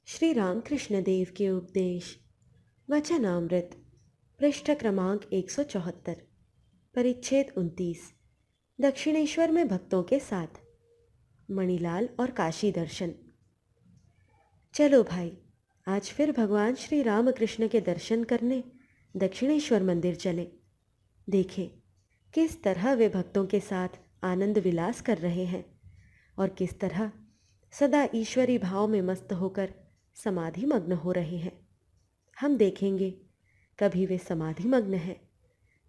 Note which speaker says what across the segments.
Speaker 1: श्री रामकृष्ण देव के उपदेश वचनामृत पृष्ठ क्रमांक 174 परिच्छेद 29 दक्षिणेश्वर में भक्तों के साथ मणिलाल और काशी दर्शन। चलो भाई, आज फिर भगवान श्री रामकृष्ण के दर्शन करने दक्षिणेश्वर मंदिर चले। देखें किस तरह वे भक्तों के साथ आनंद विलास कर रहे हैं और किस तरह सदा ईश्वरी भाव में मस्त होकर समाधि मग्न हो रहे हैं। हम देखेंगे कभी वे समाधि मग्न हैं,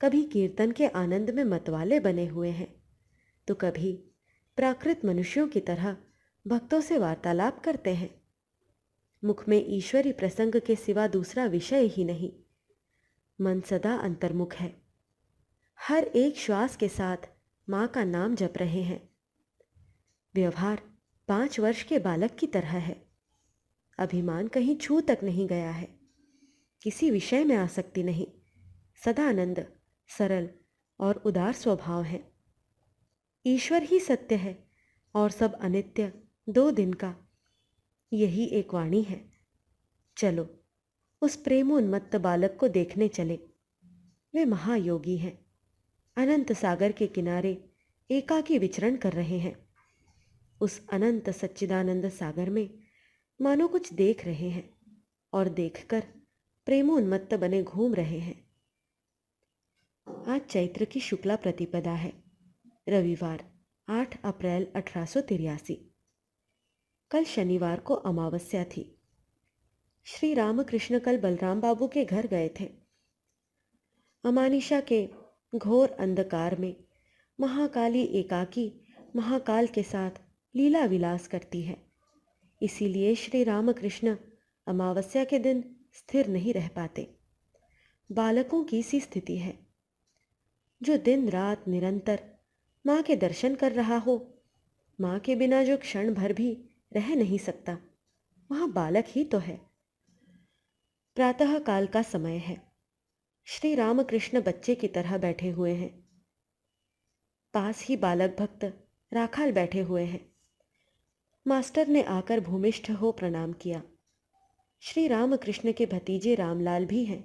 Speaker 1: कभी कीर्तन के आनंद में मतवाले बने हुए हैं, तो कभी प्राकृत मनुष्यों की तरह भक्तों से वार्तालाप करते हैं। मुख में ईश्वरी प्रसंग के सिवा दूसरा विषय ही नहीं। मन सदा अंतर्मुख है, हर एक श्वास के साथ माँ का नाम जप रहे हैं। व्यवहार 5 वर्ष के बालक की तरह है। अभिमान कहीं छू तक नहीं गया है, किसी विषय में आसक्ति नहीं, सदानंद, सरल और उदार स्वभाव है। ईश्वर ही सत्य है और सब अनित्य, 2 दिन का, यही एक वाणी है। चलो उस प्रेमोन्मत्त बालक को देखने चले। वे महायोगी हैं, अनंत सागर के किनारे एकाकी विचरण कर रहे हैं। उस अनंत सच्चिदानंद सागर में मानो कुछ देख रहे हैं और देखकर प्रेमोन्मत्त बने घूम रहे हैं। आज चैत्र की शुक्ला प्रतिपदा है, रविवार 8 अप्रैल 1883। कल शनिवार को अमावस्या थी। श्री रामकृष्ण कल बलराम बाबू के घर गए थे। अमानिशा के घोर अंधकार में महाकाली एकाकी महाकाल के साथ लीला विलास करती है। इसीलिए श्री रामकृष्ण अमावस्या के दिन स्थिर नहीं रह पाते। बालकों की सी स्थिति है। जो दिन रात निरंतर माँ के दर्शन कर रहा हो, माँ के बिना जो क्षण भर भी रह नहीं सकता, वहाँ बालक ही तो है। प्रातः काल का समय है। श्री रामकृष्ण बच्चे की तरह बैठे हुए हैं। पास ही बालक भक्त राखाल बैठे हुए हैं। मास्टर ने आकर भूमिष्ठ हो प्रणाम किया। श्री रामकृष्ण के भतीजे रामलाल भी हैं।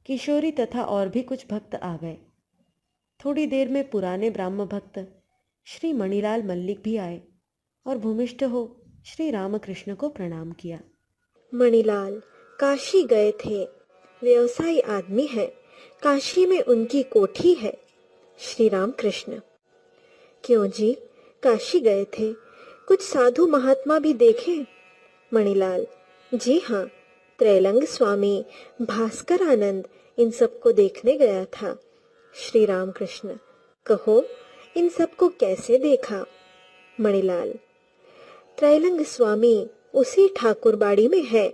Speaker 1: किशोरी तथा और भी कुछ भक्त आ गए। थोड़ी देर में पुराने ब्राह्म भक्त श्री मणिलाल मल्लिक भी आए और भूमिष्ठ हो श्री रामकृष्ण को प्रणाम किया।
Speaker 2: मणिलाल काशी गए थे, व्यवसायी आदमी है, काशी में उनकी कोठी है। श्री रामकृष्ण: क्यों जी, काशी गए थे, कुछ साधु महात्मा भी देखे? मणिलाल: जी हाँ, त्रैलंग स्वामी, भास्कर आनंद, इन सबको देखने गया था। श्री रामकृष्ण: कहो, इन सबको कैसे देखा? मणिलाल: त्रैलंग स्वामी उसी ठाकुरबाड़ी में है,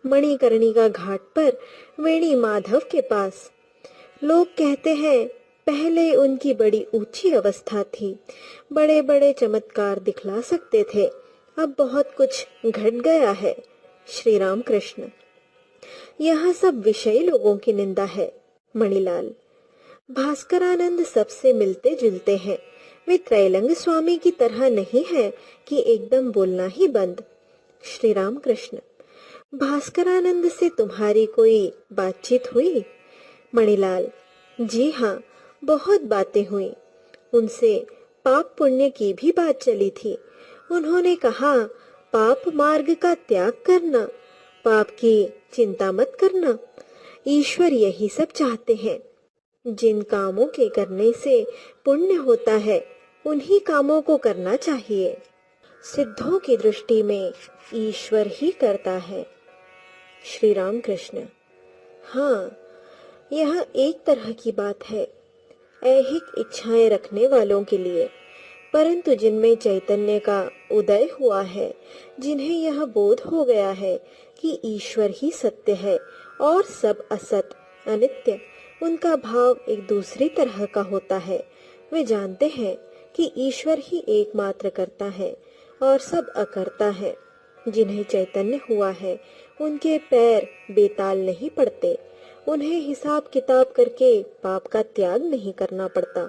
Speaker 2: मणिकर्णिका घाट पर, वेणी माधव के पास। लोग कहते हैं पहले उनकी बड़ी ऊंची अवस्था थी, बड़े बड़े चमत्कार दिखला सकते थे, अब बहुत कुछ घट गया है। श्री रामकृष्ण: यह सब विषयी लोगों की निंदा है। मणिलाल: भास्करानंद सबसे मिलते जुलते हैं, वे त्रैलंग स्वामी की तरह नहीं है कि एकदम बोलना ही बंद। श्री रामकृष्ण: भास्करानंद से तुम्हारी कोई बातचीत हुई? मणिलाल: जी हाँ, बहुत बातें हुई। उनसे पाप पुण्य की भी बात चली थी। उन्होंने कहा, पाप मार्ग का त्याग करना, पाप की चिंता मत करना। ईश्वर यही सब चाहते हैं। जिन कामों के करने से पुण्य होता है, उन्हीं कामों को करना चाहिए। सिद्धों की दृष्टि में ईश्वर ही करता है। श्री रामकृष्ण: हाँ, यह एक तरह की बात है, ऐहिक इच्छाएं रखने वालों के लिए, परंतु जिनमें चैतन्य का उदय हुआ है, जिन्हें यह बोध हो गया है कि ईश्वर ही सत्य है और सब असत, अनित्य, उनका भाव एक दूसरी तरह का होता है। वे जानते हैं कि ईश्वर ही एकमात्र करता है और सब अकर्ता है। जिन्हें चैतन्य हुआ है, उनके पैर बेताल नहीं पड़ते, उन्हें हिसाब किताब करके पाप का त्याग नहीं करना पड़ता।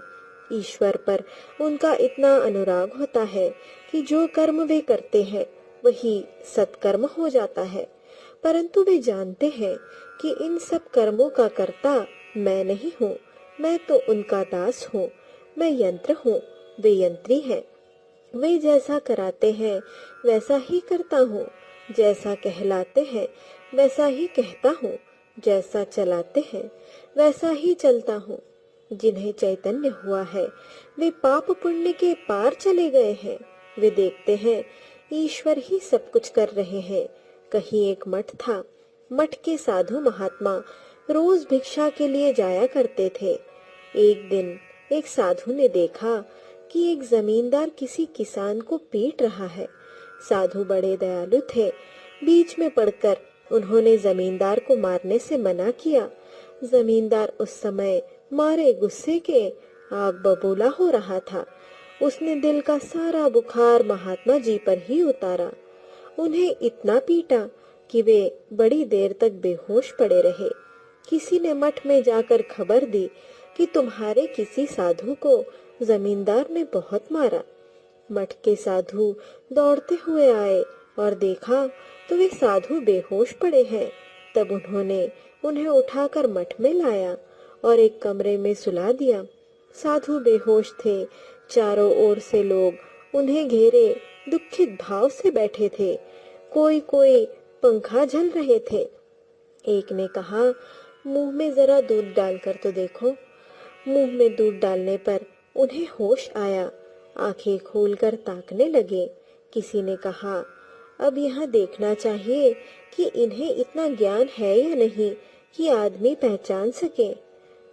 Speaker 2: ईश्वर पर उनका इतना अनुराग होता है कि जो कर्म वे करते हैं वही सत्कर्म हो जाता है। परंतु वे जानते हैं कि इन सब कर्मों का कर्ता मैं नहीं हूँ, मैं तो उनका दास हूँ। मैं यंत्र हूँ, वे यंत्री हैं। वे जैसा कराते हैं वैसा ही करता हूँ, जैसा कहलाते हैं वैसा ही कहता हूँ, जैसा चलाते हैं वैसा ही चलता हूँ। जिन्हें चैतन्य हुआ है वे पाप पुण्य के पार चले गए हैं। वे देखते हैं ईश्वर ही सब कुछ कर रहे हैं। कहीं एक मठ था। मठ के साधु महात्मा रोज भिक्षा के लिए जाया करते थे। एक दिन एक साधु ने देखा कि एक जमींदार किसी किसान को पीट रहा है। साधु बड़े दयालु थे। बीच में पड़कर उन्होंने जमींदार को मारने से मना किया। जमींदार उस समय मारे गुस्से के आग बबूला हो रहा था। उसने दिल का सारा बुखार महात्मा जी पर ही उतारा। उन्हें इतना पीटा कि वे बड़ी देर तक बेहोश पड़े रहे। किसी ने मठ में जाकर खबर दी कि तुम्हारे किसी साधु को जमींदार ने बहुत मारा। मठ के साधु दौड़ते हुए आए और देखा तो वे साधु बेहोश पड़े हैं। तब उन्होंने उन्हें उठाकर मठ में लाया और एक कमरे में सुला दिया। साधु बेहोश थे। चारों ओर से लोग उन्हें घेरे दुखित भाव से बैठे थे। कोई कोई पंखा झल रहे थे। एक ने कहा, मुंह में जरा दूध डालकर तो देखो। मुंह में दूध डालने पर उन्हें होश आया। आंखें खोलकर ताकने लगे। किसी ने कहा, अब यहाँ देखना चाहिए कि इन्हें इतना ज्ञान है या नहीं कि आदमी पहचान सके।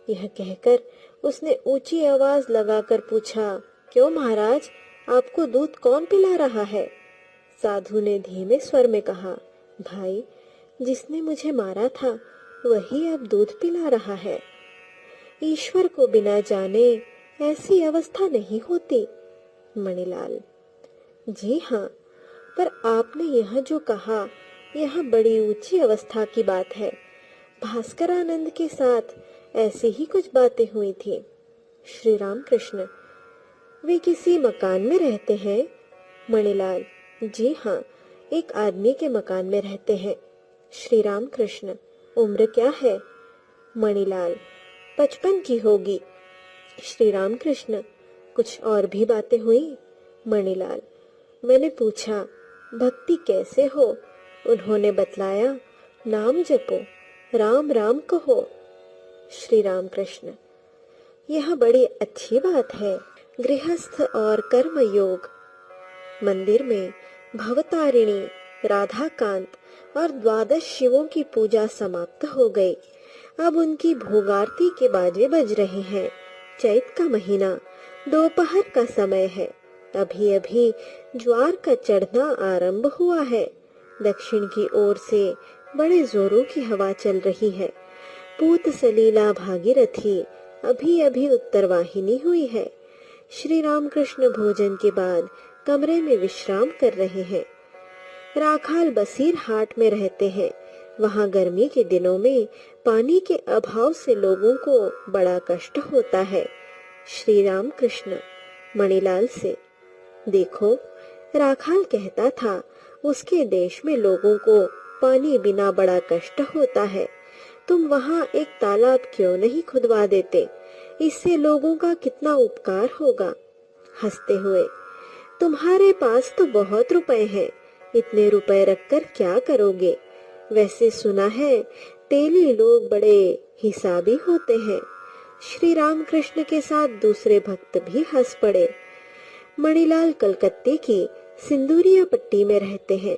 Speaker 2: यह कहकर उसने ऊंची आवाज लगाकर पूछा, क्यों महाराज, आपको दूध कौन पिला रहा है? साधु ने धीमे स्वर में कहा, भाई, जिसने मुझे मारा था वही अब दूध पिला रहा है। ईश्वर को बिना जाने ऐसी अवस्था नहीं होती। मणिलाल, जी हाँ, पर आपने यह जो कहा यह बड़ी ऊंची अवस्था की बात है। भास्करानंद के साथ ऐसी ही कुछ बातें हुई थी। श्री राम कृष्ण, वे किसी मकान में रहते हैं? मणिलाल, जी हाँ, एक आदमी के मकान में रहते हैं। श्री राम कृष्ण, उम्र क्या है? मणिलाल, 55 की होगी। श्री राम कृष्ण, कुछ और भी बातें हुई? मणिलाल, मैंने पूछा, भक्ति कैसे हो? उन्होंने बतलाया, नाम जपो, राम राम कहो। श्री राम कृष्ण, यह बड़ी अच्छी बात है। गृहस्थ और कर्म योग। मंदिर में भवतारिणी, राधाकांत और 12 शिवों की पूजा समाप्त हो गई। अब उनकी भोगारती के बाजे बज रहे हैं। चैत का महीना, दोपहर का समय है। अभी अभी ज्वार का चढ़ना आरंभ हुआ है। दक्षिण की ओर से बड़े जोरों की हवा चल रही है। पूत सलीला भागीरथी अभी अभी उत्तरवाहिनी हुई है। श्री रामकृष्ण भोजन के बाद कमरे में विश्राम कर रहे हैं। राखाल बसीर हाट में रहते हैं। वहाँ गर्मी के दिनों में पानी के अभाव से लोगों को बड़ा कष्ट होता है। श्री राम कृष्ण मणिलाल से, देखो, राखाल कहता था उसके देश में लोगों को पानी बिना बड़ा कष्ट होता है। तुम वहाँ एक तालाब क्यों नहीं खुदवा देते? इससे लोगों का कितना उपकार होगा। हंसते हुए, तुम्हारे पास तो बहुत रुपए हैं, इतने रुपए रखकर क्या करोगे? वैसे सुना है तेली लोग बड़े हिसाबी होते हैं। श्री रामकृष्ण के साथ दूसरे भक्त भी हंस पड़े। मणिलाल कलकत्ते की सिंदूरिया पट्टी में रहते हैं।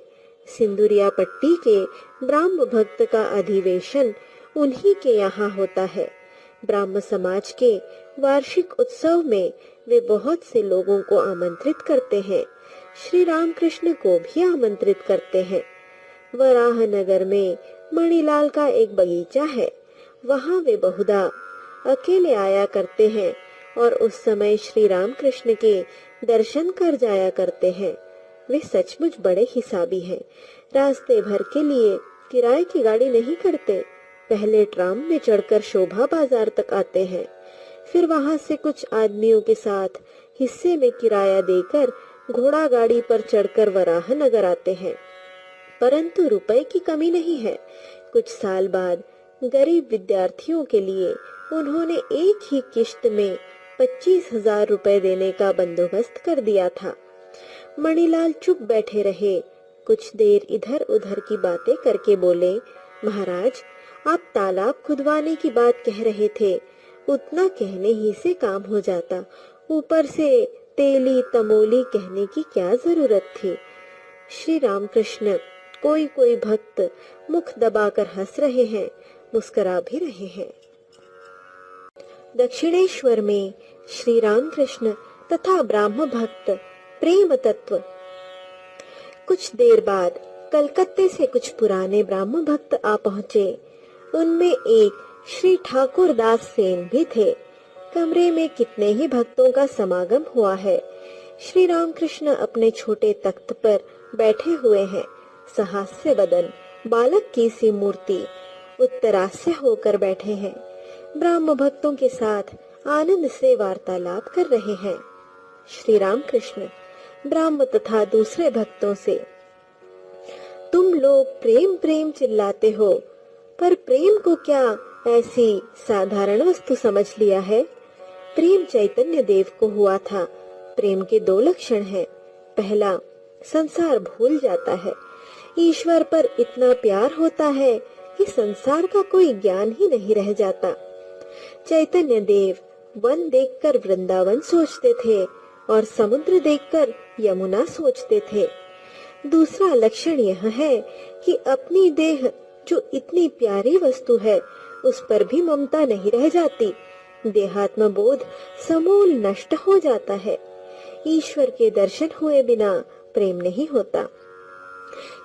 Speaker 2: सिंदूरिया पट्टी के ब्राह्म भक्त का अधिवेशन उन्हीं के यहाँ होता है। ब्राह्म समाज के वार्षिक उत्सव में वे बहुत से लोगों को आमंत्रित करते हैं। श्री रामकृष्ण को भी आमंत्रित करते हैं। वराहनगर में मणिलाल का एक बगीचा है। वहाँ वे बहुधा अकेले आया करते हैं और उस समय श्री रामकृष्ण के दर्शन कर जाया करते हैं। वे सचमुच बड़े हिसाबी हैं। रास्ते भर के लिए किराए की गाड़ी नहीं करते। पहले ट्राम में चढ़कर शोभा बाजार तक आते हैं, फिर वहां से कुछ आदमियों के साथ हिस्से में किराया देकर घोड़ा गाड़ी पर चढ़कर वराह नगर आते हैं, परंतु रुपए की कमी नहीं है। कुछ साल बाद गरीब विद्यार्थियों के लिए उन्होंने एक ही किश्त में 25,000 रुपए देने का बंदोबस्त कर दिया था। मणिलाल चुप बैठे रहे। कुछ देर इधर उधर की बातें करके बोले, महाराज, आप तालाब खुदवाने की बात कह रहे थे। उतना कहने ही से काम हो जाता, ऊपर से तेली तमोली कहने की क्या जरूरत थी। श्री रामकृष्ण, कोई कोई भक्त मुख दबाकर हंस रहे हैं, मुस्कुरा भी रहे हैं। दक्षिणेश्वर में श्री रामकृष्ण तथा ब्राह्म भक्त प्रेम तत्व। कुछ देर बाद कलकत्ते से कुछ पुराने ब्राह्म भक्त आ पहुंचे। उनमें एक श्री ठाकुर दास सेन भी थे। कमरे में कितने ही भक्तों का समागम हुआ है। श्री रामकृष्ण अपने छोटे तख्त पर बैठे हुए हैं। सहास्य बदन, बालक की सी मूर्ति उत्तरास्य होकर बैठे हैं। ब्राह्म भक्तों के साथ आनंद से वार्तालाप कर रहे हैं। श्री रामकृष्ण ब्राह्म तथा दूसरे भक्तों से, तुम लोग प्रेम प्रेम चिल्लाते हो, पर प्रेम को क्या ऐसी साधारण वस्तु समझ लिया है? प्रेम चैतन्य देव को हुआ था। प्रेम के दो लक्षण हैं। पहला, संसार भूल जाता है। ईश्वर पर इतना प्यार होता है कि संसार का कोई ज्ञान ही नहीं रह जाता। चैतन्य देव वन देखकर वृंदावन सोचते थे और समुद्र देखकर यमुना सोचते थे। दूसरा लक्षण यह है कि अपनी देह जो इतनी प्यारी वस्तु है, उस पर भी ममता नहीं रह जाती। देहात्म बोध समूल नष्ट हो जाता है। ईश्वर के दर्शन हुए बिना प्रेम नहीं होता।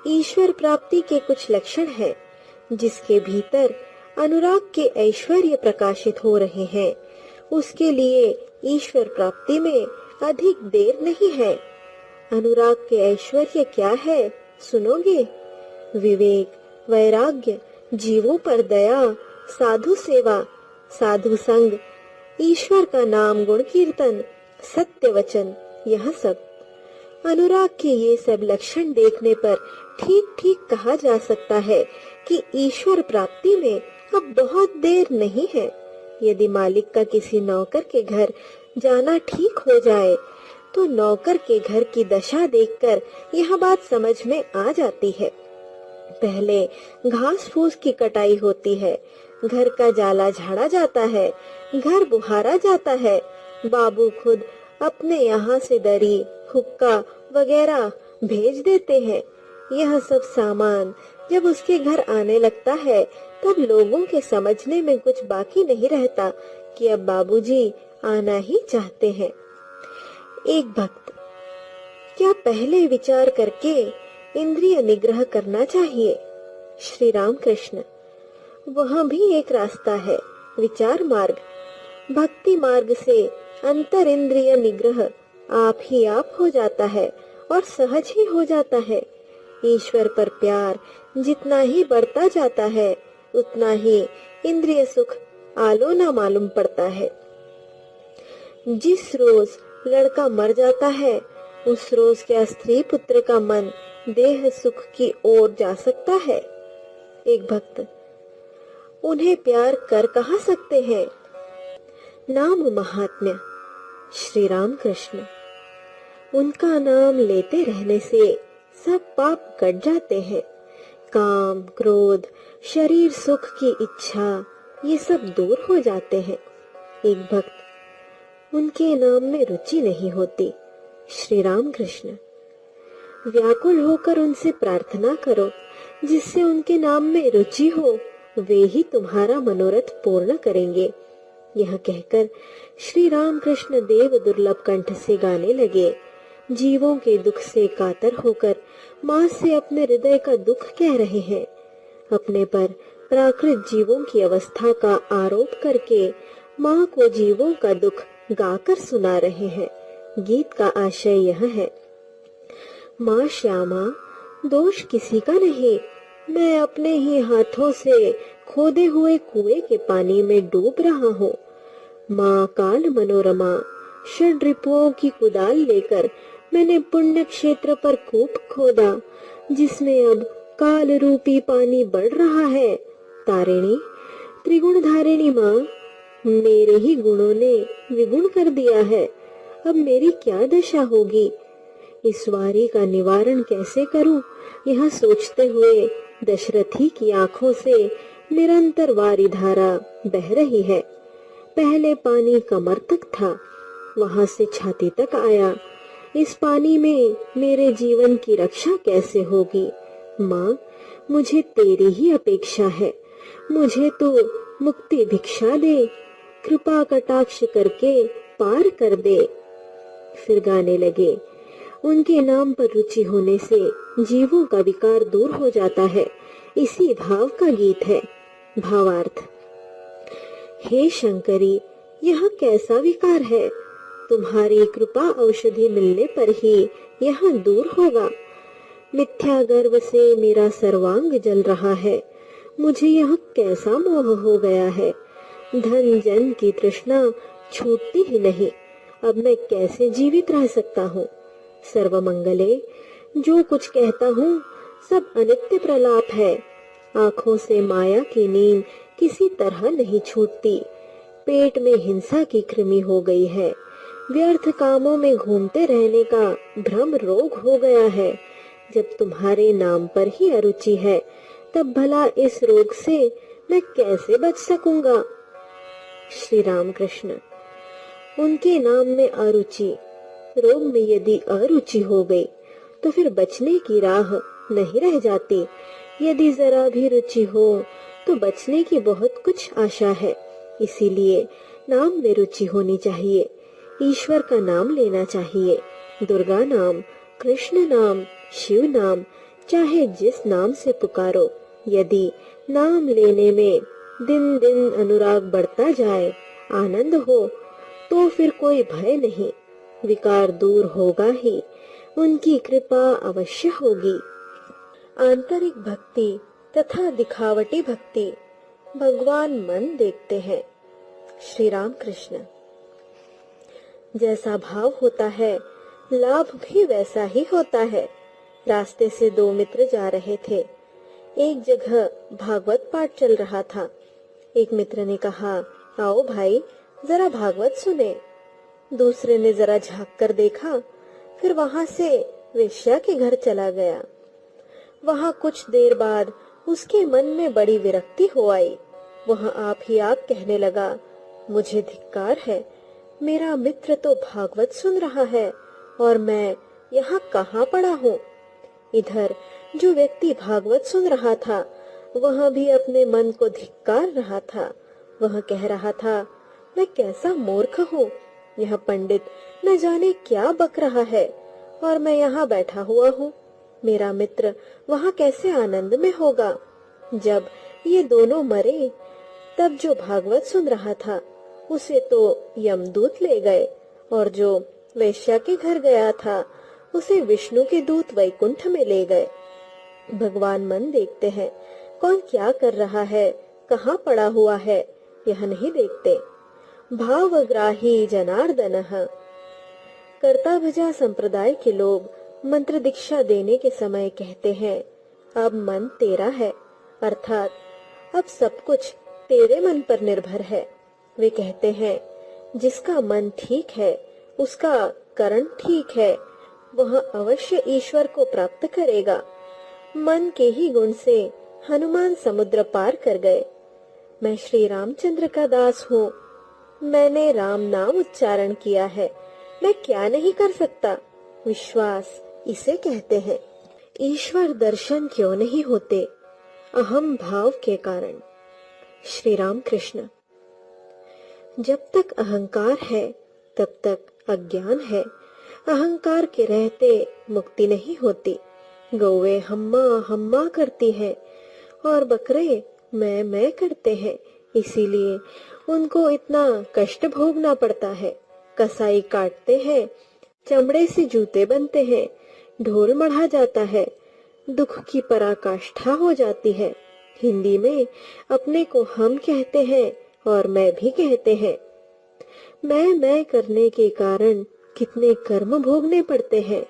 Speaker 2: ईश्वर प्राप्ति के कुछ लक्षण हैं। जिसके भीतर अनुराग के ऐश्वर्य प्रकाशित हो रहे हैं, उसके लिए ईश्वर प्राप्ति में अधिक देर नहीं है। अनुराग के ऐश्वर्य क्या है, सुनोगे? विवेक, वैराग्य, जीवों पर दया, साधु सेवा, साधु संग, ईश्वर का नाम गुण कीर्तन, सत्य वचन, यह सब। अनुराग के ये सब लक्षण देखने पर ठीक ठीक कहा जा सकता है कि ईश्वर प्राप्ति में अब बहुत देर नहीं है। यदि मालिक का किसी नौकर के घर जाना ठीक हो जाए, तो नौकर के घर की दशा देखकर यह बात समझ में आ जाती है। पहले घास फूस की कटाई होती है, घर का जाला झाड़ा जाता है, घर बुहारा जाता है। बाबू खुद अपने यहाँ से दरी, हुक्का वगैरह भेज देते हैं। यह सब सामान जब उसके घर आने लगता है, तब लोगों के समझने में कुछ बाकी नहीं रहता कि अब बाबूजी आना ही चाहते हैं। एक भक्त, क्या पहले विचार करके इंद्रिय निग्रह करना चाहिए? श्री रामकृष्ण, वह भी एक रास्ता है, विचार मार्ग। भक्ति मार्ग से अंतर इंद्रिय निग्रह आप ही आप हो जाता है और सहज ही हो जाता है। ईश्वर पर प्यार जितना ही बढ़ता जाता है, उतना ही इंद्रिय सुख आलोना मालूम पड़ता है। जिस रोज लड़का मर जाता है, उस रोज क्या स्त्री पुत्र का मन देह सुख की ओर जा सकता है? एक भक्त, उन्हें प्यार कर कहा सकते हैं? नाम महात्म्य। श्री रामकृष्ण, उनका नाम लेते रहने से सब पाप कट जाते हैं। काम, क्रोध, शरीर सुख की इच्छा, ये सब दूर हो जाते हैं। एक भक्त, उनके नाम में रुचि नहीं होती। श्री रामकृष्ण, व्याकुल होकर उनसे प्रार्थना करो, जिससे उनके नाम में रुचि हो, वे ही तुम्हारा मनोरथ पूर्ण करेंगे। यह कहकर श्री रामकृष्ण देव दुर्लभ कंठ से गाने लगे। जीवों के दुख से कातर होकर माँ से अपने हृदय का दुख कह रहे हैं। अपने पर प्राकृत जीवों की अवस्था का आरोप करके माँ को जीवों का दुख गाकर सुना रहे हैं। गीत का आशय यह है, माँ श्यामा, दोष किसी का नहीं, मैं अपने ही हाथों से खोदे हुए कुएं के पानी में डूब रहा हूँ। माँ काल मनोरमा षड रिपुओं की कुदाल लेकर मैंने पुण्य क्षेत्र पर कूप खोदा, जिसमें अब काल रूपी पानी बढ़ रहा है। तारिणी, त्रिगुण धारिणी माँ, मेरे ही गुणों ने विगुण कर दिया है। अब मेरी क्या दशा होगी? इस वारी का निवारण कैसे करूं? यह सोचते हुए दशरथी की आंखों से निरंतर वारी धारा बह रही है। पहले पानी कमर तक था, वहां से छाती तक आया। इस पानी में मेरे जीवन की रक्षा कैसे होगी? माँ, मुझे तेरी ही अपेक्षा है। मुझे तो मुक्ति भिक्षा दे, कृपा कटाक्ष करके पार कर दे। फिर गाने लगे। उनके नाम पर रुचि होने से जीवों का विकार दूर हो जाता है, इसी भाव का गीत है। भावार्थ। हे शंकरी, यह कैसा विकार है? तुम्हारी कृपा औषधि मिलने पर ही यह दूर होगा। मिथ्या गर्व से मेरा सर्वांग जल रहा है। मुझे यह कैसा मोह हो गया है? धन जन की तृष्णा छूटती ही नहीं। अब मैं कैसे जीवित रह सकता हूँ? सर्वमंगले, जो कुछ कहता हूँ सब अनित्य प्रलाप है। आंखों से माया की नींद किसी तरह नहीं छूटती। पेट में हिंसा की कृमि हो गई है। व्यर्थ कामों में घूमते रहने का भ्रम रोग हो गया है। जब तुम्हारे नाम पर ही अरुचि है, तब भला इस रोग से मैं कैसे बच सकूंगा? श्री राम कृष्ण। उनके नाम में अरुचि, रोग में यदि अरुचि हो गई तो फिर बचने की राह नहीं रह जाती। यदि जरा भी रुचि हो तो बचने की बहुत कुछ आशा है। इसीलिए नाम में रुचि होनी चाहिए। ईश्वर का नाम लेना चाहिए। दुर्गा नाम, कृष्ण नाम, शिव नाम, चाहे जिस नाम से पुकारो। यदि नाम लेने में दिन दिन अनुराग बढ़ता जाए, आनंद हो, तो फिर कोई भय नहीं। विकार दूर होगा ही। उनकी कृपा अवश्य होगी। आंतरिक भक्ति तथा दिखावटी भक्ति, भगवान मन देखते हैं। श्री राम कृष्ण। जैसा भाव होता है, लाभ भी वैसा ही होता है। रास्ते से दो मित्र जा रहे थे। एक जगह भागवत पाठ चल रहा था। एक मित्र ने कहा, आओ भाई, जरा भागवत सुने। दूसरे ने जरा झांक कर देखा, फिर वहां से वेश्या के घर चला गया। वहां कुछ देर बाद उसके मन में बड़ी विरक्ति हो आई। वह आप ही आप कहने लगा, मुझे धिक्कार है। मेरा मित्र तो भागवत सुन रहा है और मैं यहाँ कहाँ पड़ा हूँ। इधर जो व्यक्ति भागवत सुन रहा था, वह भी अपने मन को धिक्कार रहा था। वह कह रहा था, मैं कैसा मूर्ख हूँ। यह पंडित न जाने क्या बक रहा है और मैं यहाँ बैठा हुआ हूँ। मेरा मित्र वहाँ कैसे आनंद में होगा। जब ये दोनों मरे, तब जो भागवत सुन रहा था उसे तो यमदूत ले गए, और जो वेश्या के घर गया था उसे विष्णु के दूत वैकुंठ में ले गए। भगवान मन देखते हैं। कौन क्या कर रहा है, कहाँ पड़ा हुआ है, यह नहीं देखते। भावग्राही जनार्दनः। कर्ता भजा संप्रदाय के लोग मंत्र दीक्षा देने के समय कहते हैं, अब मन तेरा है, अर्थात अब सब कुछ तेरे मन पर निर्भर है। वे कहते हैं, जिसका मन ठीक है, उसका करण ठीक है, वह अवश्य ईश्वर को प्राप्त करेगा। मन के ही गुण से हनुमान समुद्र पार कर गए। मैं श्री रामचंद्र का दास हूँ। मैंने राम नाम उच्चारण किया है, मैं क्या नहीं कर सकता। विश्वास इसे कहते हैं। ईश्वर दर्शन क्यों नहीं होते? अहम भाव के कारण। श्री राम कृष्ण। जब तक अहंकार है, तब तक अज्ञान है। अहंकार के रहते मुक्ति नहीं होती। गौवे हम्मा हम्मा करती है और बकरे मैं करते हैं, इसीलिए उनको इतना कष्ट भोगना पड़ता है। कसाई काटते हैं, चमड़े से जूते बनते हैं, ढोल मढ़ा जाता है, दुख की पराकाष्ठा हो जाती है। हिंदी में अपने को हम कहते हैं और मैं भी कहते हैं। मैं करने के कारण कितने कर्म भोगने पड़ते हैं।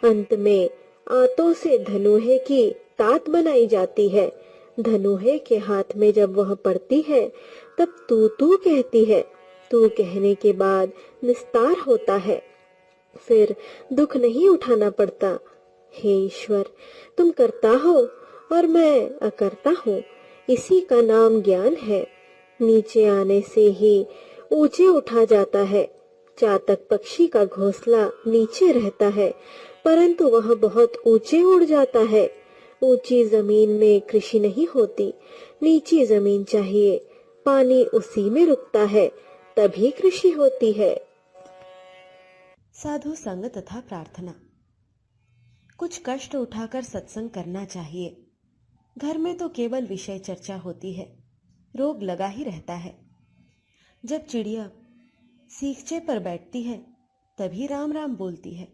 Speaker 2: अंत में आतों से धनुहे की तात बनाई जाती है। धनुहे के हाथ में जब वह पड़ती है तब तू कहती है। तू कहने के बाद निस्तार होता है। फिर दुख नहीं उठाना पड़ता। हे ईश्वर, तुम करता हो और मैं अकर्ता हूँ। इसी का नाम ज्ञान है। नीचे आने से ही ऊंचे उठा जाता है। चातक पक्षी का घोंसला नीचे रहता है, परंतु वह बहुत ऊंचे उड़ जाता है। ऊंची जमीन में कृषि नहीं होती, नीची जमीन चाहिए। पानी उसी में रुकता है, तभी कृषि होती है।
Speaker 1: साधु संग तथा प्रार्थना। कुछ कष्ट उठाकर सत्संग करना चाहिए। घर में तो केवल विषय चर्चा होती है, रोग लगा ही रहता है। जब चिड़िया सीखचे पर बैठती है तभी राम राम बोलती है।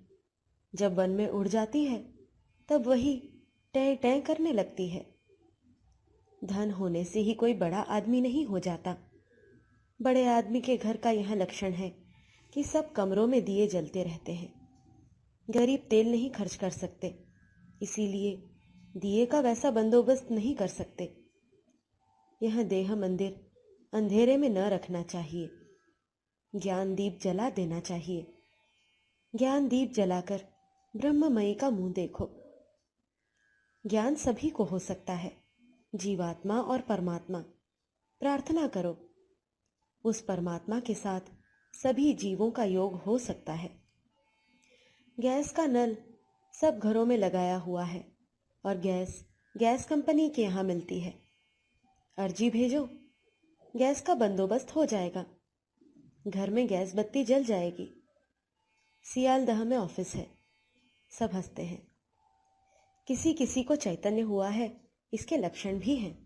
Speaker 1: जब वन में उड़ जाती है तब वही टै टै करने लगती है। धन होने से ही कोई बड़ा आदमी नहीं हो जाता। बड़े आदमी के घर का यह लक्षण है कि सब कमरों में दिए जलते रहते हैं। गरीब तेल नहीं खर्च कर सकते, इसीलिए दिए का वैसा बंदोबस्त नहीं कर सकते। यह देह मंदिर अंधेरे में न रखना चाहिए। ज्ञान दीप जला देना चाहिए। ज्ञान दीप जलाकर ब्रह्ममयी का मुंह देखो। ज्ञान सभी को हो सकता है, जीवात्मा और परमात्मा। प्रार्थना करो, उस परमात्मा के साथ सभी जीवों का योग हो सकता है। गैस का नल सब घरों में लगाया हुआ है और गैस कंपनी के यहाँ मिलती है। अर्जी भेजो, गैस का बंदोबस्त हो जाएगा। घर में गैस बत्ती जल जाएगी। सियालदह में ऑफिस है, सब हंसते हैं। किसी किसी को चैतन्य हुआ है, इसके लक्षण भी हैं।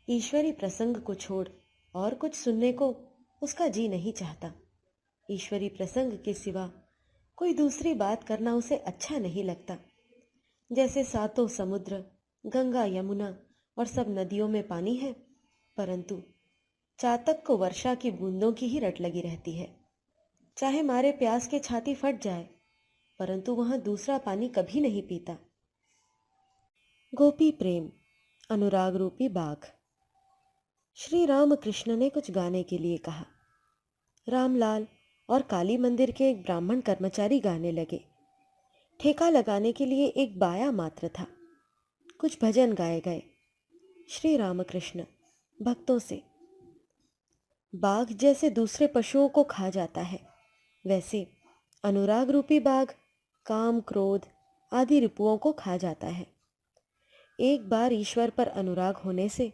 Speaker 1: ईश्वरी प्रसंग को छोड़ और कुछ सुनने को उसका जी नहीं चाहता। ईश्वरी प्रसंग के सिवा कोई दूसरी बात करना उसे अच्छा नहीं लगता। जैसे सातों समुद्र, गंगा, यमुना और सब नदियों में पानी है, परंतु चातक को वर्षा की बूंदों की ही रट लगी रहती है। चाहे मारे प्यास के छाती फट जाए, परंतु वह दूसरा पानी कभी नहीं पीता। गोपी प्रेम, अनुराग रूपी बाघ। श्री रामकृष्ण ने कुछ गाने के लिए कहा। रामलाल और काली मंदिर के एक ब्राह्मण कर्मचारी गाने लगे। ठेका लगाने के लिए एक बाया मात्र था। कुछ भजन गाए गए। श्री रामकृष्ण भक्तों से, बाघ जैसे दूसरे पशुओं को खा जाता है, वैसे अनुराग रूपी बाघ काम, क्रोध आदि रिपुओं को खा जाता है। एक बार ईश्वर पर अनुराग होने से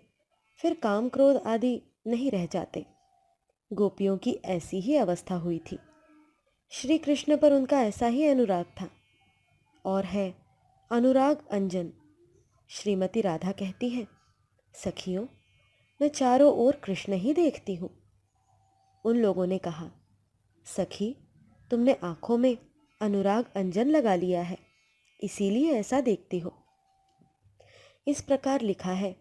Speaker 1: फिर काम, क्रोध आदि नहीं रह जाते। गोपियों की ऐसी ही अवस्था हुई थी। श्री कृष्ण पर उनका ऐसा ही अनुराग था और है अनुराग अंजन। श्रीमती राधा कहती है, सखियों, मैं चारों ओर कृष्ण ही देखती हूँ। उन लोगों ने कहा, सखी, तुमने आंखों में अनुराग अंजन लगा लिया है, इसीलिए ऐसा देखती हो। इस प्रकार लिखा है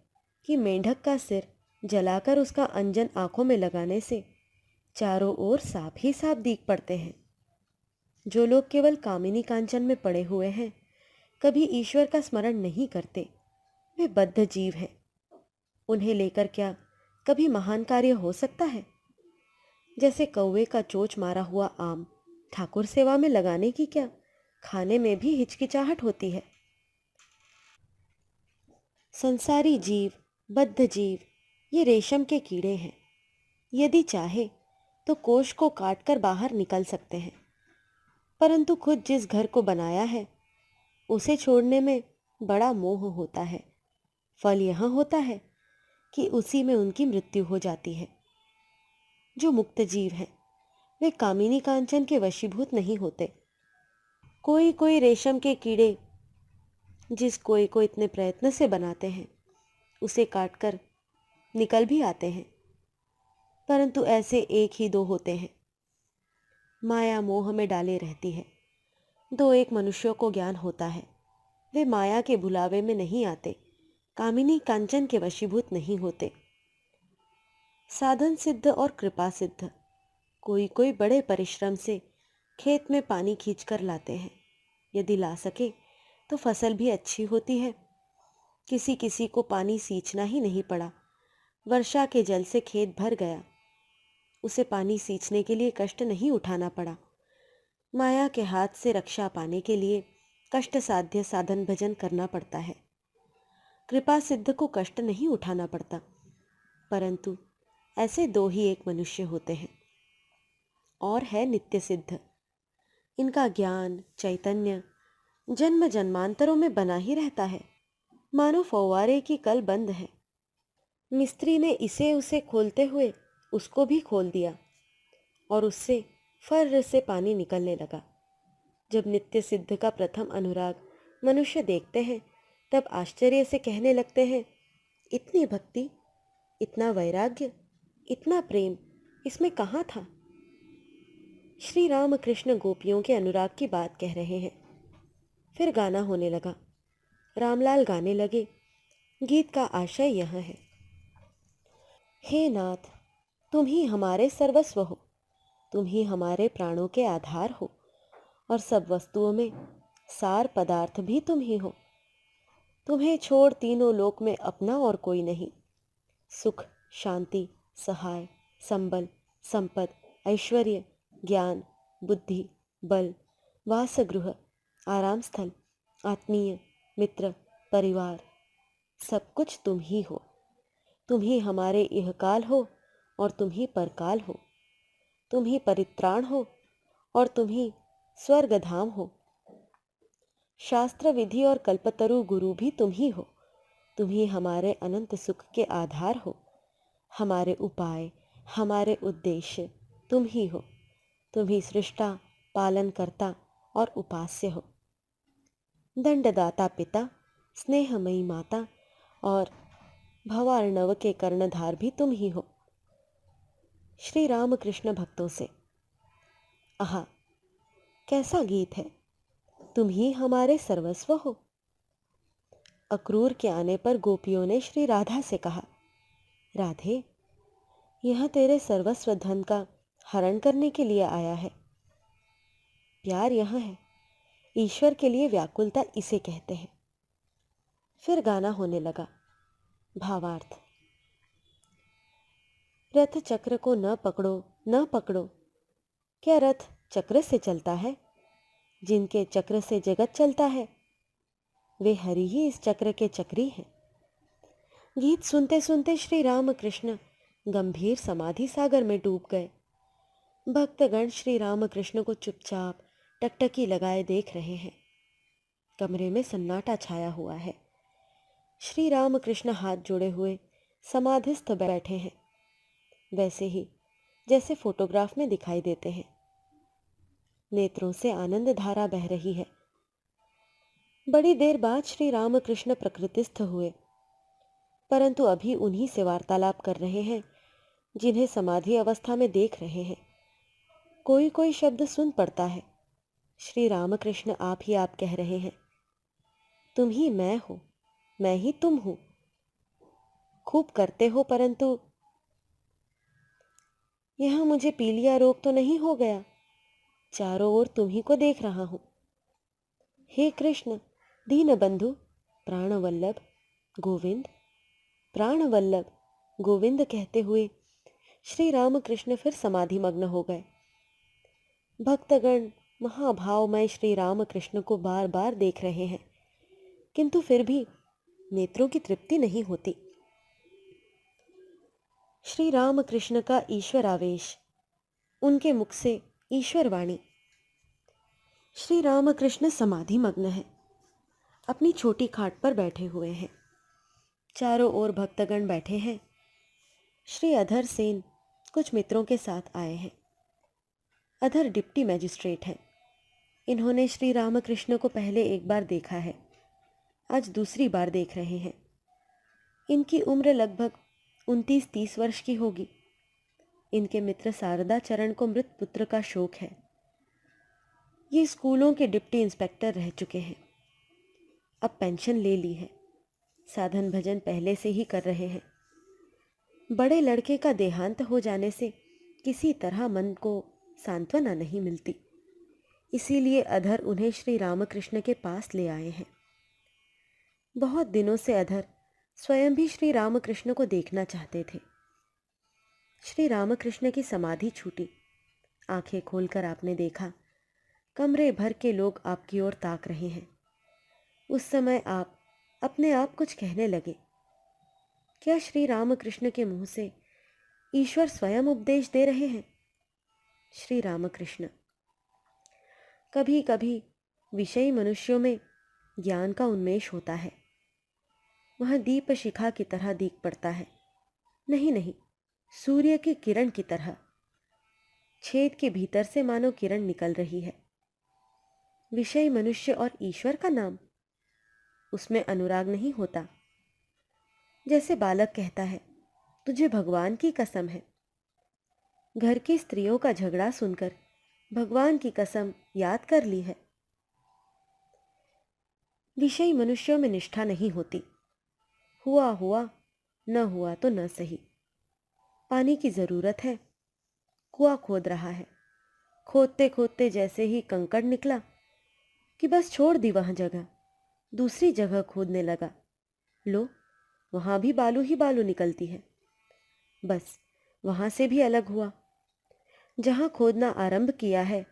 Speaker 1: कि मेंढक का सिर जलाकर उसका अंजन आंखों में लगाने से चारों ओर सांप ही सांप दिख पड़ते हैं। जो लोग केवल कामिनी कांचन में पड़े हुए हैं, कभी ईश्वर का स्मरण नहीं करते, वे बद्ध जीव हैं। उन्हें लेकर क्या कभी महान कार्य हो सकता है? जैसे कौवे का चोंच मारा हुआ आम ठाकुर सेवा में लगाने की क्या खाने में भी हिचकिचाहट होती है। संसारी जीव, बद्ध जीव, ये रेशम के कीड़े हैं। यदि चाहे तो कोश को काटकर बाहर निकल सकते हैं, परंतु खुद जिस घर को बनाया है उसे छोड़ने में बड़ा मोह होता है। फल यह होता है कि उसी में उनकी मृत्यु हो जाती है। जो मुक्त जीव हैं, वे कामिनी कांचन के वशीभूत नहीं होते। कोई कोई रेशम के कीड़े जिस कोई को इतने प्रयत्न से बनाते हैं, उसे काटकर निकल भी आते हैं, परंतु ऐसे एक ही दो होते हैं। माया मोह में डाले रहती है। दो एक मनुष्यों को ज्ञान होता है, वे माया के भुलावे में नहीं आते, कामिनी कांचन के वशीभूत नहीं होते। साधन सिद्ध और कृपा सिद्ध, कोई कोई बड़े परिश्रम से खेत में पानी खींचकर लाते हैं। यदि ला सके तो फसल भी अच्छी होती है। किसी किसी को पानी सींचना ही नहीं पड़ा, वर्षा के जल से खेत भर गया। उसे पानी सींचने के लिए कष्ट नहीं उठाना पड़ा। माया के हाथ से रक्षा पाने के लिए कष्ट साध्य साधन भजन करना पड़ता है। कृपा सिद्ध को कष्ट नहीं उठाना पड़ता, परंतु ऐसे दो ही एक मनुष्य होते हैं, और है नित्य सिद्ध। इनका ज्ञान चैतन्य जन्म जन्मांतरों में बना ही रहता है, मानो फव्वारे की कल बंद है। मिस्त्री ने इसे उसे खोलते हुए उसको भी खोल दिया और उससे फर्र से पानी निकलने लगा। जब नित्य सिद्ध का प्रथम अनुराग मनुष्य देखते हैं तब आश्चर्य से कहने लगते हैं, इतनी भक्ति, इतना वैराग्य, इतना प्रेम इसमें कहाँ था। श्री राम कृष्ण गोपियों के अनुराग की बात कह रहे हैं। फिर गाना होने लगा। रामलाल गाने लगे। गीत का आशय यह है, हे नाथ, तुम ही हमारे सर्वस्व हो, तुम ही हमारे प्राणों के आधार हो, और सब वस्तुओं में सार पदार्थ भी तुम ही हो। तुम्हें छोड़ तीनों लोक में अपना और कोई नहीं। सुख, शांति, सहाय, संबल, संपद, ऐश्वर्य, ज्ञान, बुद्धि, बल, वासगृह, आराम स्थल, आत्मीय, मित्र, परिवार, सब कुछ तुम ही हो। तुम ही हमारे इहकाल हो और तुम ही परकाल हो। तुम ही परित्राण हो और तुम ही स्वर्गधाम हो। शास्त्र विधि और कल्पतरु गुरु भी तुम ही हो। तुम ही हमारे अनंत सुख के आधार हो। हमारे उपाय, हमारे उद्देश्य तुम ही हो। तुम ही सृष्टा, पालन करता और उपास्य हो। दंडदाता पिता, स्नेहमयी माता और भवार्णव के कर्णधार भी तुम ही हो। श्री रामकृष्ण भक्तों से, आहा, कैसा गीत है। तुम ही हमारे सर्वस्व हो। अक्रूर के आने पर गोपियों ने श्री राधा से कहा, राधे, यह तेरे सर्वस्व धन का हरण करने के लिए आया है। प्यार यह है, ईश्वर के लिए व्याकुलता इसे कहते हैं। फिर गाना होने लगा। भावार्थ, रथ चक्र को न पकड़ो न पकड़ो, क्या रथ चक्र से चलता है? जिनके चक्र से जगत चलता है वे हरि ही इस चक्र के चक्री हैं। गीत सुनते सुनते श्री रामकृष्ण गंभीर समाधि सागर में डूब गए। भक्तगण श्री रामकृष्ण को चुपचाप टकटकी लगाए देख रहे हैं। कमरे में सन्नाटा छाया हुआ है। श्री रामकृष्ण हाथ जोड़े हुए समाधिस्थ बैठे हैं, वैसे ही जैसे फोटोग्राफ में दिखाई देते हैं। नेत्रों से आनंद धारा बह रही है। बड़ी देर बाद श्री रामकृष्ण प्रकृतिस्थ हुए, परंतु अभी उन्हीं से वार्तालाप कर रहे हैं जिन्हें समाधि अवस्था में देख रहे हैं। कोई कोई शब्द सुन पड़ता है। श्री रामकृष्ण आप ही आप कह रहे हैं, तुम ही मैं हो, मैं ही तुम हूं। खूब करते हो, परंतु यह मुझे पीलिया रोग तो नहीं हो गया। चारों ओर तुम्ही को देख रहा हूं। हे कृष्ण, दीन बंधु, प्राणवल्लभ, गोविंद, प्राणवल्लभ, गोविंद कहते हुए श्री रामकृष्ण फिर समाधि मग्न हो गए। भक्तगण महाभावमय श्री रामकृष्ण को बार बार देख रहे हैं, किंतु फिर भी नेत्रों की तृप्ति नहीं होती। श्री रामकृष्ण का ईश्वर आवेश, उनके मुख से ईश्वर वाणी। श्री रामकृष्ण समाधि मग्न है, अपनी छोटी खाट पर बैठे हुए हैं। चारों ओर भक्तगण बैठे हैं। श्री अधर सेन कुछ मित्रों के साथ आए हैं। अधर डिप्टी मैजिस्ट्रेट हैं। इन्होंने श्री रामकृष्ण को पहले एक बार देखा है, आज दूसरी बार देख रहे हैं। इनकी उम्र लगभग 29-30 वर्ष की होगी। इनके मित्र शारदा चरण को मृत पुत्र का शोक है। ये स्कूलों के डिप्टी इंस्पेक्टर रह चुके हैं, अब पेंशन ले ली है। साधन भजन पहले से ही कर रहे हैं। बड़े लड़के का देहांत हो जाने से किसी तरह मन को सांत्वना नहीं मिलती। इसीलिए अधर उन्हें श्री रामकृष्ण के पास ले आए हैं। बहुत दिनों से अधर स्वयं भी श्री रामकृष्ण को देखना चाहते थे। श्री रामकृष्ण की समाधि छूटी। आंखें खोलकर आपने देखा कमरे भर के लोग आपकी ओर ताक रहे हैं। उस समय आप अपने आप कुछ कहने लगे। क्या श्री रामकृष्ण के मुंह से ईश्वर स्वयं उपदेश दे रहे हैं? श्री रामकृष्ण। कभी कभी विषयी मनुष्यों में ज्ञान का उन्मेष होता है। वह दीप शिखा की तरह दीख पड़ता है। नहीं नहीं, सूर्य की किरण की तरह। छेद के भीतर से मानो किरण निकल रही है। विषय मनुष्य और ईश्वर का नाम, उसमें अनुराग नहीं होता। जैसे बालक कहता है, तुझे भगवान की कसम है। घर की स्त्रियों का झगड़ा सुनकर भगवान की कसम याद कर ली है। विषयी मनुष्यों में निष्ठा नहीं होती। हुआ हुआ, न हुआ तो न सही। पानी की जरूरत है, कुआं खोद रहा है। खोदते खोदते जैसे ही कंकड़ निकला कि बस छोड़ दी वह जगह, दूसरी जगह खोदने लगा। लो, वहां भी बालू ही बालू निकलती है। बस वहां से भी अलग हुआ। जहां खोदना आरंभ किया है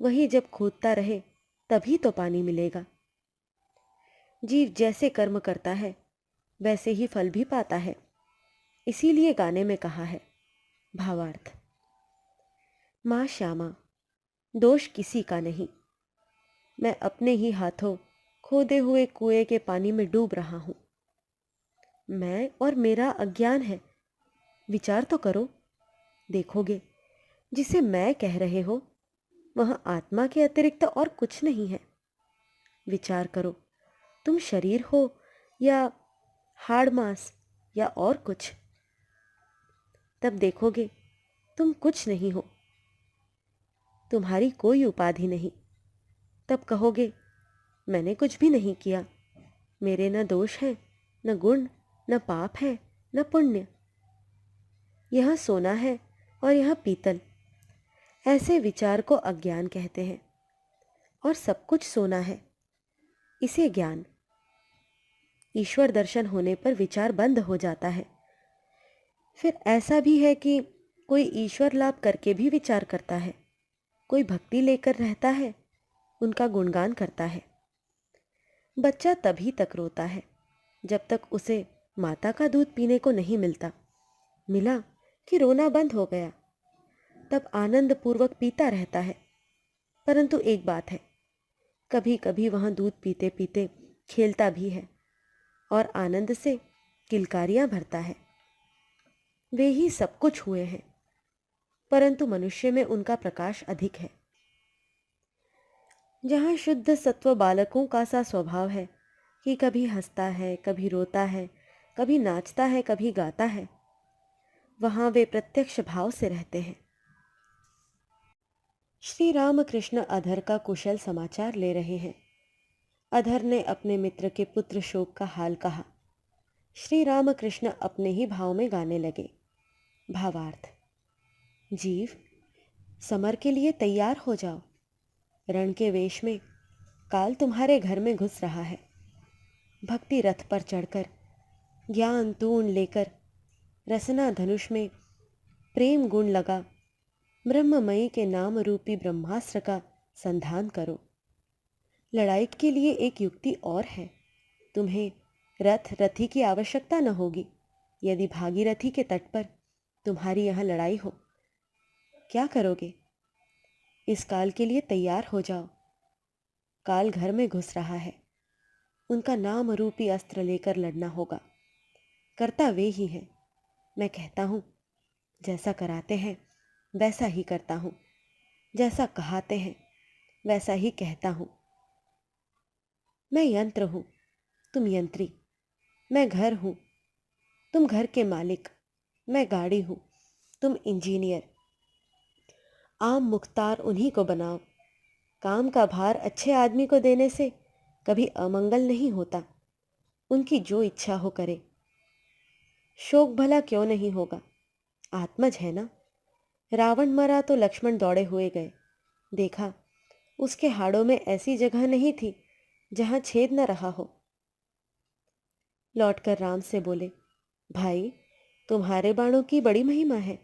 Speaker 1: वही जब खोदता रहे तभी तो पानी मिलेगा। जीव जैसे कर्म करता है वैसे ही फल भी पाता है। इसीलिए गाने में कहा है। भावार्थ। मां श्यामा, दोष किसी का नहीं। मैं अपने ही हाथों खोदे हुए कुएं के पानी में डूब रहा हूं। मैं और मेरा अज्ञान है। विचार तो करो, देखोगे जिसे मैं कह रहे हो वह आत्मा के अतिरिक्त और कुछ नहीं है। विचार करो, तुम शरीर हो या हाड़ मांस या और कुछ। तब देखोगे तुम कुछ नहीं हो, तुम्हारी कोई उपाधि नहीं। तब कहोगे मैंने कुछ भी नहीं किया, मेरे न दोष हैं, न गुण, न पाप है, न पुण्य। यह सोना है और यह पीतल। ऐसे विचार को अज्ञान कहते हैं। और सब कुछ सोना है, इसे ज्ञान। ईश्वर दर्शन होने पर विचार बंद हो जाता है। फिर ऐसा भी है कि कोई ईश्वर लाभ करके भी विचार करता है, कोई भक्ति लेकर रहता है, उनका गुणगान करता है। बच्चा तभी तक रोता है जब तक उसे माता का दूध पीने को नहीं मिलता। मिला कि रोना बंद हो गया, तब आनंद पूर्वक पीता रहता है। परंतु एक बात है, कभी कभी वहां दूध पीते पीते खेलता भी है और आनंद से किलकारियां भरता है। वे ही सब कुछ हुए हैं, परंतु मनुष्य में उनका प्रकाश अधिक है। जहां शुद्ध सत्व बालकों का सा स्वभाव है कि कभी हंसता है, कभी रोता है, कभी नाचता है, कभी गाता है, वहां वे प्रत्यक्ष भाव से रहते हैं। श्री रामकृष्ण अधर का कुशल समाचार ले रहे हैं। अधर ने अपने मित्र के पुत्र शोक का हाल कहा। श्री रामकृष्ण अपने ही भाव में गाने लगे। भावार्थ। जीव, समर के लिए तैयार हो जाओ। रण के वेश में काल तुम्हारे घर में घुस रहा है। भक्ति रथ पर चढ़कर, ज्ञान तूण लेकर, रसना धनुष में प्रेम गुण लगा, ब्रह्ममयी के नाम रूपी ब्रह्मास्त्र का संधान करो। लड़ाई के लिए एक युक्ति और है। तुम्हें रथ रथी की आवश्यकता न होगी यदि भागीरथी के तट पर तुम्हारी यहां लड़ाई हो। क्या करोगे? इस काल के लिए तैयार हो जाओ। काल घर में घुस रहा है, उनका नाम रूपी अस्त्र लेकर लड़ना होगा। करता वे ही हैं। मैं कहता हूं, जैसा कराते हैं वैसा ही करता हूं, जैसा कहाते हैं वैसा ही कहता हूं। मैं यंत्र हूं, तुम यंत्री। मैं घर हूं, तुम घर के मालिक। मैं गाड़ी हूं, तुम इंजीनियर। आम मुख्तार उन्हीं को बनाओ। काम का भार अच्छे आदमी को देने से कभी अमंगल नहीं होता। उनकी जो इच्छा हो करे। शोक भला क्यों नहीं होगा? आत्मज है ना। रावण मरा तो लक्ष्मण दौड़े हुए गए। देखा, उसके हाड़ों में ऐसी जगह नहीं थी जहां छेद न रहा हो। लौटकर राम से बोले, भाई, तुम्हारे बाणों की बड़ी महिमा है।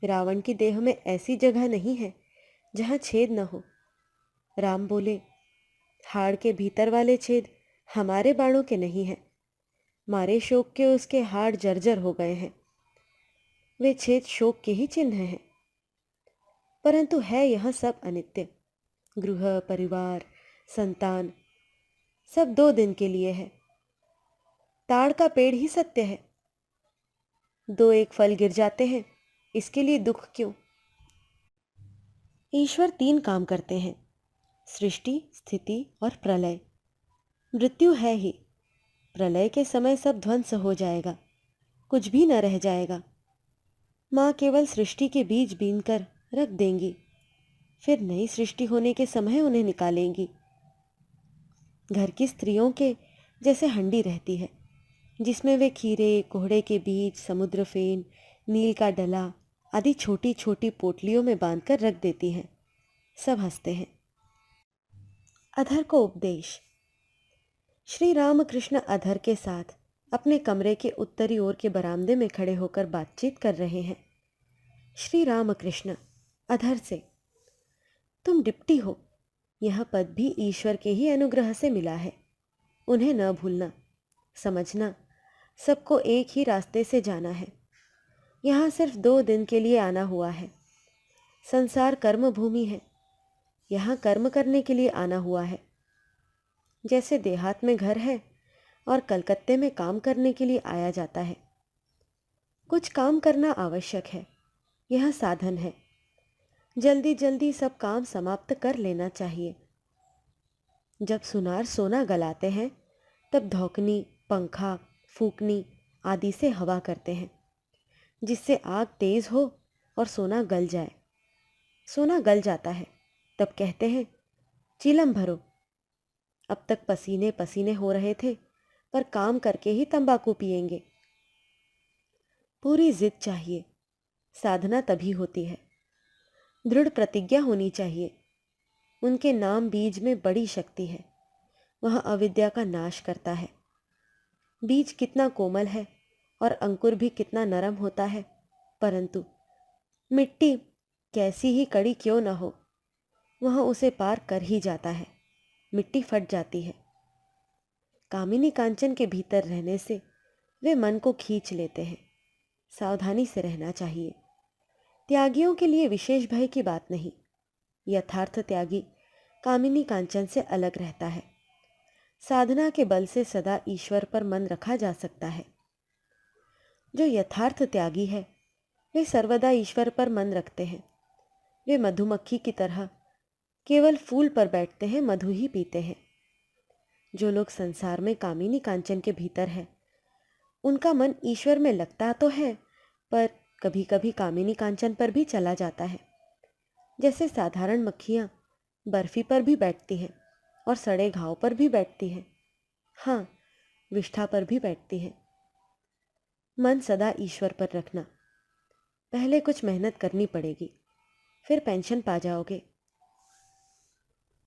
Speaker 1: रावण की देह में ऐसी जगह नहीं है जहां छेद न हो। राम बोले, हाड़ के भीतर वाले छेद हमारे बाणों के नहीं हैं। मारे शोक के उसके हाड़ जर्जर हो गए हैं। वे छेद शोक के ही चिन्ह हैं। परंतु है यह सब अनित्य। गृह, परिवार, संतान सब 2 दिन के लिए है। ताड़ का पेड़ ही सत्य है। 2 एक फल गिर जाते हैं, इसके लिए दुख क्यों? ईश्वर 3 काम करते हैं, सृष्टि, स्थिति और प्रलय। मृत्यु है ही। प्रलय के समय सब ध्वंस हो जाएगा, कुछ भी न रह जाएगा। माँ केवल सृष्टि के बीज बीनकर रख देंगी, फिर नई सृष्टि होने के समय उन्हें निकालेंगी। घर की स्त्रियों के जैसे हंडी रहती है, जिसमें वे खीरे, कोहड़े के बीज, समुद्र फेन, नील का डला आदि छोटी छोटी पोटलियों में बांधकर रख देती हैं। सब हंसते हैं। अधर को उपदेश। श्री रामकृष्ण अधर के साथ अपने कमरे के उत्तरी ओर के बरामदे में खड़े होकर बातचीत कर रहे हैं। श्री रामकृष्ण अधर से, तुम डिप्टी हो। यह पद भी ईश्वर के ही अनुग्रह से मिला है। उन्हें न भूलना, समझना, सबको एक ही रास्ते से जाना है। यहाँ सिर्फ 2 दिन के लिए आना हुआ है। संसार कर्म भूमि है, यहाँ कर्म करने के लिए आना हुआ है। जैसे देहात में घर है और कलकत्ते में काम करने के लिए आया जाता है। कुछ काम करना आवश्यक है, यह साधन है। जल्दी जल्दी सब काम समाप्त कर लेना चाहिए। जब सुनार सोना गलाते हैं तब धौकनी, पंखा, फूकनी आदि से हवा करते हैं, जिससे आग तेज हो और सोना गल जाए। सोना गल जाता है तब कहते हैं, चीलम भरो। अब तक पसीने पसीने हो रहे थे, पर काम करके ही तंबाकू पिएंगे। पूरी जिद चाहिए, साधना तभी होती है। दृढ़ प्रतिज्ञा होनी चाहिए। उनके नाम बीज में बड़ी शक्ति है। वह अविद्या का नाश करता है। बीज कितना कोमल है और अंकुर भी कितना नरम होता है, परंतु मिट्टी कैसी ही कड़ी क्यों न हो, वह उसे पार कर ही जाता है। मिट्टी फट जाती है। कामिनी कांचन के भीतर रहने से वे मन को खींच लेते हैं। सावधानी से रहना चाहिए। त्यागियों के लिए विशेष भय की बात नहीं। यथार्थ त्यागी कामिनी कांचन से अलग रहता है। साधना के बल से सदा ईश्वर पर मन रखा जा सकता है। जो यथार्थ त्यागी है, वे सर्वदा ईश्वर पर मन रखते हैं। वे मधुमक्खी की तरह केवल फूल पर बैठते हैं, मधु ही पीते हैं। जो लोग संसार में कामिनी कांचन के भीतर है, उनका मन ईश्वर में लगता तो है, पर कभी कभी कामिनी कांचन पर भी चला जाता है। जैसे साधारण मक्खियाँ बर्फी पर भी बैठती हैं और सड़े घाव पर भी बैठती हैं। हाँ, विष्ठा पर भी बैठती हैं। मन सदा ईश्वर पर रखना। पहले कुछ मेहनत करनी पड़ेगी, फिर पेंशन पा जाओगे।